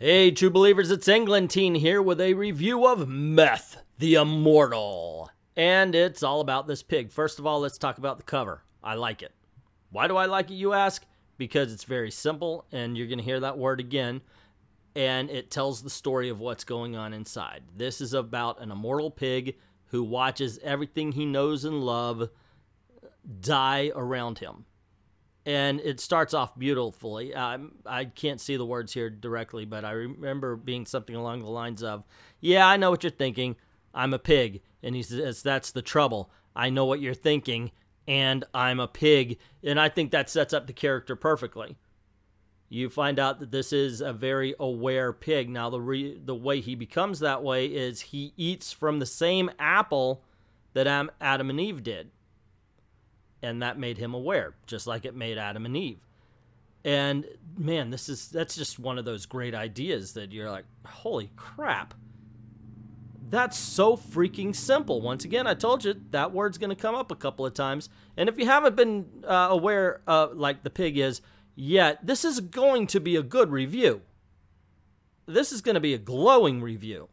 Hey, true believers, it's Englentine here with a review of Meth, the Immortal. And it's all about this pig. First of all, let's talk about the cover. I like it. Why do I like it, you ask? Because it's very simple, and you're going to hear that word again, and it tells the story of what's going on inside. This is about an immortal pig who watches everything he knows and loves die around him. And it starts off beautifully. I can't see the words here directly, but I remember being something along the lines of, yeah, I know what you're thinking. I'm a pig. And he says, that's the trouble. I know what you're thinking, and I'm a pig. And I think that sets up the character perfectly. You find out that this is a very aware pig. Now, the way he becomes that way is he eats from the same apple that Adam and Eve did. And that made him aware, just like it made Adam and Eve. And man, that's just one of those great ideas that you're like, holy crap. That's so freaking simple. Once again, I told you that word's going to come up a couple of times. And if you haven't been aware, like the pig is yet, this is going to be a good review. This is going to be a glowing review.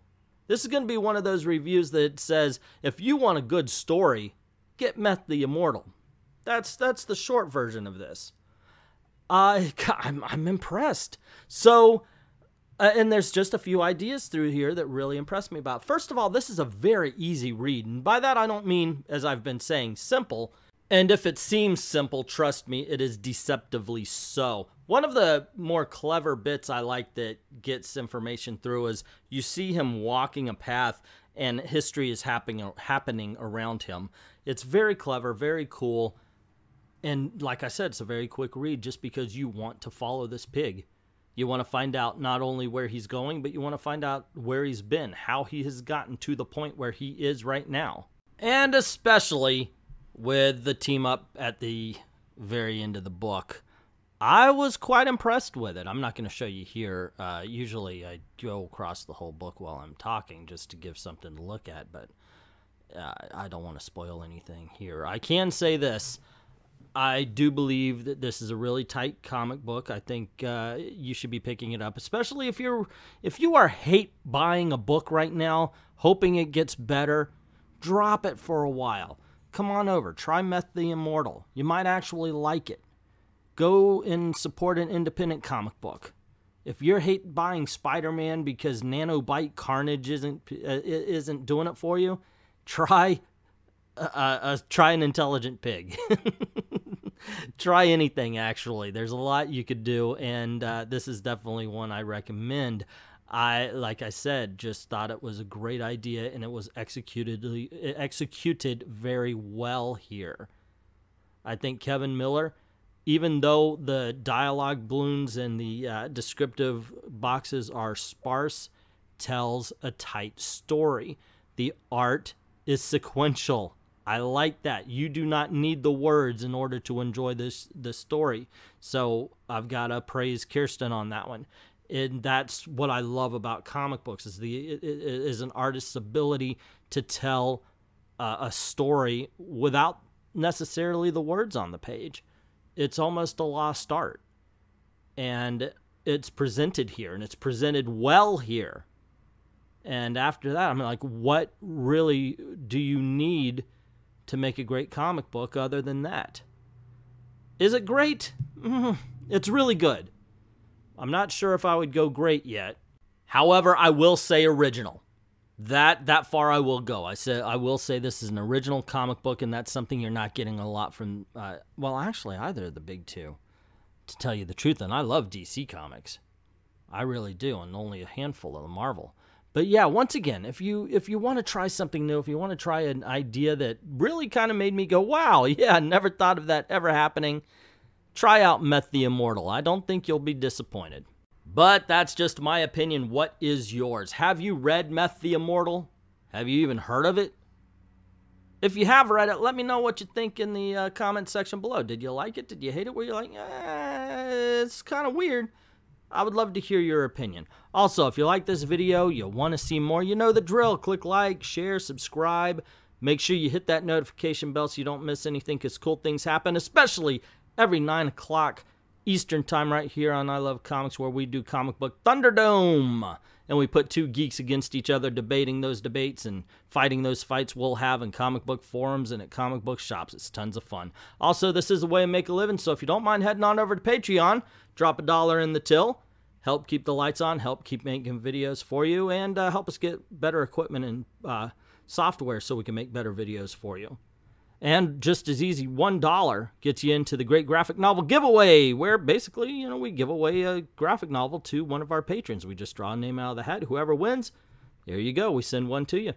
This is going to be one of those reviews that says, if you want a good story, get Meth the Immortal. That's the short version of this. I'm impressed. So, and there's just a few ideas through here that really impressed me about. First of all, this is a very easy read. And by that, I don't mean, as I've been saying, simple. And if it seems simple, trust me, it is deceptively so. One of the more clever bits I like that gets information through is you see him walking a path and history is happening around him. It's very clever, very cool. And like I said, it's a very quick read just because you want to follow this pig. You want to find out not only where he's going, but you want to find out where he's been, how he has gotten to the point where he is right now. And especially with the team up at the very end of the book. I was quite impressed with it. I'm not going to show you here. Usually I go across the whole book while I'm talking just to give something to look at, but I don't want to spoil anything here. I can say this. I do believe that this is a really tight comic book. I think you should be picking it up, especially if you are hate buying a book right now, hoping it gets better. Drop it for a while. Come on over. Try Meth the Immortal. You might actually like it. Go and support an independent comic book. If you're hate buying Spider-Man because Nanobite Carnage isn't doing it for you, try an intelligent pig. Try anything, actually. There's a lot you could do, and this is definitely one I recommend. Like I said, just thought it was a great idea, and it was executed very well here. I think Kevin Miller, even though the dialogue balloons and the descriptive boxes are sparse, tells a tight story. The art is sequential. I like that. You do not need the words in order to enjoy this story. So I've got to praise Kirsten on that one. And that's what I love about comic books is an artist's ability to tell a story without necessarily the words on the page. It's almost a lost art. And it's presented here, and it's presented well here. And after that, I'm like, what really do you need to make a great comic book other than that? Is it great? It's really good. I'm not sure if I would go great yet. However, I will say original. That far I will go. I will say this is an original comic book, and that's something you're not getting a lot from, well, actually, either of the big two, to tell you the truth. And I love DC Comics. I really do, and only a handful of the Marvel. But yeah, once again, if you want to try something new, if you want to try an idea that really kind of made me go, wow, yeah, I never thought of that ever happening, try out Meth the Immortal. I don't think you'll be disappointed. But that's just my opinion. What is yours? Have you read Meth the Immortal? Have you even heard of it? If you have read it, let me know what you think in the comment section below. Did you like it? Did you hate it? Were you like, it's kind of weird? I would love to hear your opinion. Also, if you like this video, you want to see more, you know the drill. Click like, share, subscribe. Make sure you hit that notification bell so you don't miss anything, because cool things happen, especially every 9 o'clock Eastern time right here on I Love Comics, where we do Comic Book Thunderdome. And we put two geeks against each other, debating those debates and fighting those fights we'll have in comic book forums and at comic book shops. It's tons of fun. Also, this is a way to make a living, so if you don't mind heading on over to Patreon, drop $1 in the till, help keep the lights on, help keep making videos for you, and help us get better equipment and software so we can make better videos for you. And just as easy, $1 gets you into the Great Graphic Novel Giveaway, where basically, you know, we give away a graphic novel to one of our patrons. We just draw a name out of the hat. Whoever wins, there you go. We send one to you.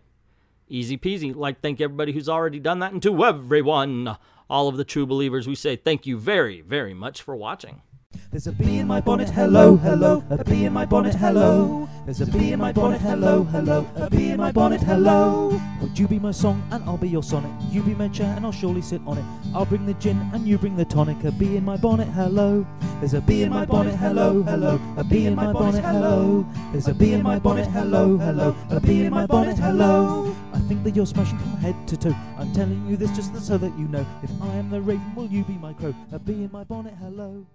Easy peasy. I'd like to thank everybody who's already done that, and to everyone, all of the true believers, we say thank you very, very much for watching. There's a bee in my bonnet, hello, hello, a bee in my bonnet, hello. There's a bee in my bonnet, hello, hello, a bee in my bonnet, hello. Would you be my song and I'll be your sonnet? You be my chair and I'll surely sit on it. I'll bring the gin and you bring the tonic. A bee in my bonnet, hello. There's a bee in my bonnet, hello, hello, a bee in my bonnet, hello. There's a bee in my bonnet, hello, hello, a bee in my bonnet, hello. I think that you're smashing from head to toe. I'm telling you this just so that you know. If I am the raven, will you be my crow? A bee in my bonnet, hello.